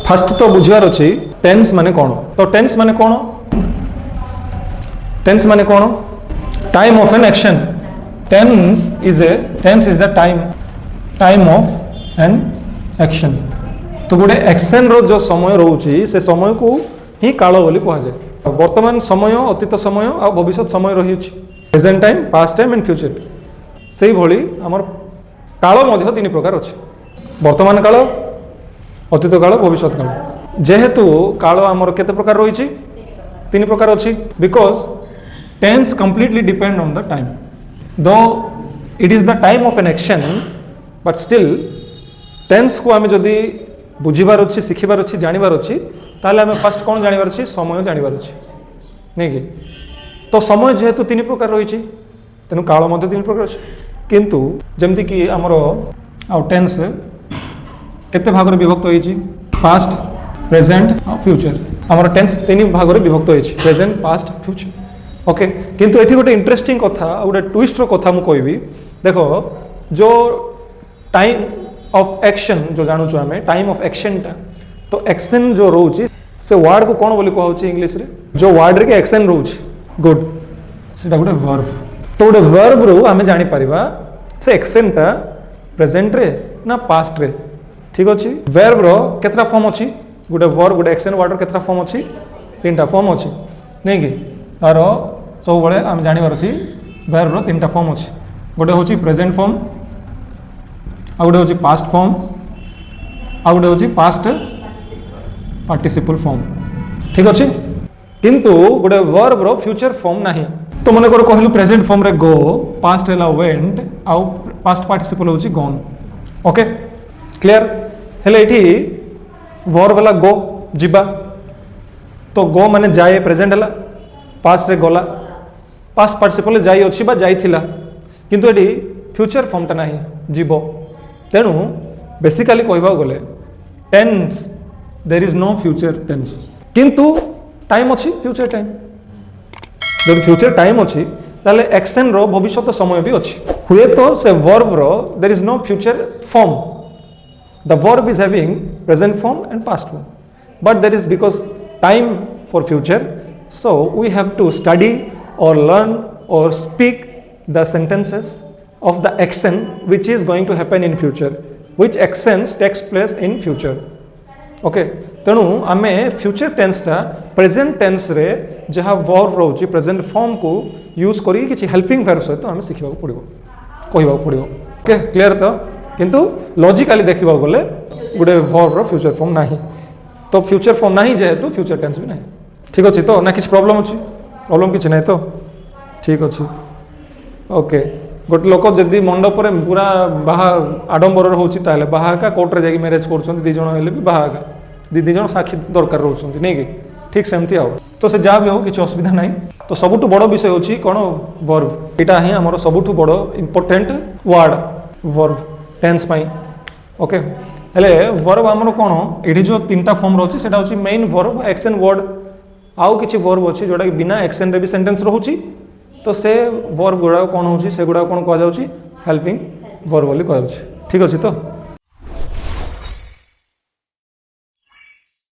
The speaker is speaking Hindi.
फास्ट तो बुझार अच्छी टेन्स माने कौन तो टेन्स माने कौन टेन्स माने कौन time of an action tense is the time of an action तो गोटे एक्शन रो जो समय रोचे से समय को ही काल बोली कह जाए वर्तमान समय अतीत समय आ भविष्य समय रही present time past time and future से भली आमर काल मध्य तीन प्रकार अच्छे वर्तमान काल अतीत काल भविष्य काल जेहेतु काल आमर केते प्रकार रही तीन प्रकार अच्छी because tense completely depend on the time दो it is the time of an action but still tense को आम जदि बुझीबार अच्छी शिखिबार अच्छी जानवर अच्छी ताले आम फास्ट कौन जानवर अच्छी समय जानवर अच्छी नहीं कि तो समय जेहेतु तीन प्रकार रही तेणु काल मध्य तीन प्रकार अच्छे किंतु जमती कि आमर आउ टेन्स केते भाग विभक्त होती पास्ट प्रेजेंट और फ्यूचर आमर टेन्स तीन भाग विभक्त होती प्रेजेंट पास्ट फ्यूचर ओके किंतु ये गोटे इंटरेस्टिंग कथा गोटे ट्विस्ट कथा मुझे कहबी देखो जो टाइम ऑफ एक्शन जो जानूँ आम टाइम ऑफ एक्शन टा तो एक्शन जो रोचे से वर्ड को कौन बोली कहूँ इंग्लीश रे जो वर्ड रे एक्शन रोचे गुड से गोटे वर्ब तो गोटे वर्ब रू आम जापर से एक्शन टा प्रेजेंट रे ना पास्ट रे ठीक अच्छे वर्ब रो केतरा फॉर्म अच्छी गोटे वर्ब गोटे एक्शन वर्ड केतरा फॉर्म अच्छी तीन टा फॉर्म अच्छी नहीं कि तार सब बड़े आम जानवर अच्छी वर्ब रो तीन टा फॉर्म अच्छी गोटे हूँ प्रेजेंट फॉर्म आ गोटे हूँ पास्ट फॉर्म आ गोटे हूँ पास्ट पार्टिसिपल फॉर्म ठीक अच्छे किंतु गोटे वर्ब रो फ्यूचर फॉर्म नहीं तो मन कर कहलु प्रेजेंट फॉर्म रे गो पास्ट है वेंट आउ पास्ट पार्टिसिपल हूँ गॉन ओके क्लियर हेले ये वर्ब वाला गो जिबा तो गो माने जाए प्रेजेंट है पास्ट रे गला पास्ट पार्टिसिपल जाई अच्छी बा जाइथिला किंतु ये फ्यूचर फॉर्मटा नहीं जीव तेणु बेसिकाली कहबा गले tense there is no future tense किंतु टाइम अच्छी फ्यूचर टाइम जब फ्यूचर टाइम अच्छी ताले एक्शन रो भविष्य समय भी अच्छी हुए तो से वर्ब रो there is no future form the verb is having present form and past form but there is because time for future so we have to study or learn or speak the sentences of the action which is going to happen in future which actions takes place in future okay तेणु आमे फ्यूचर टेन्स टा प्रेजेंट टेन्स रे जहाँ वर्ब रोची प्रेजेंट फॉर्म को यूज करी किछि हेल्पिंग वर्ब सहित आमे सिखिबा पड़िबो कहबा पड़िबो ओके क्लियर तो किंतु लॉजिकली देखिबा गले गुडे वर्ब रो फ्यूचर फॉर्म नाही तो फ्यूचर फॉर्म नाही जेहेतु फ्यूचर टेन्स भी नाही ठीक अच्छे तो ना किसी प्रॉब्लम अच्छी प्रॉब्लम किसी नहीं तो ठीक अच्छे ओके गोटे लोक जदि मंडप पूरा बाहा आडंबर होची बाहाका कोर्टे जाकि मैरेज कर दी जन हेल्ले भी बाहाका दी जन साक्षी दरकार रोच नहीं कि ठीक सेमती आओ तो से जहाँ भी हो किसी असुविधा नहीं तो सबुठ बड़ विषय होची कौन वर्ब यहाँ ही आमर सबुठ बड़ इंपोर्टेंट वर्ड वर्ब टेन्स पाई ओके हेले वर्ब आमर कौन ये जो तीन टा फॉर्म रही है हूँ मेन वर्ब एक्शन वर्ड आउ किसी वर्ब अच्छी जोटा कि बिना एक्शन रे भी सेंटेंस रोची तो से वर्ब गुड़ा कौन होची से गुड़ा कौन कह जाउची हेल्पिंग वर्ब बोली कह जाउची ठीक अच्छे तो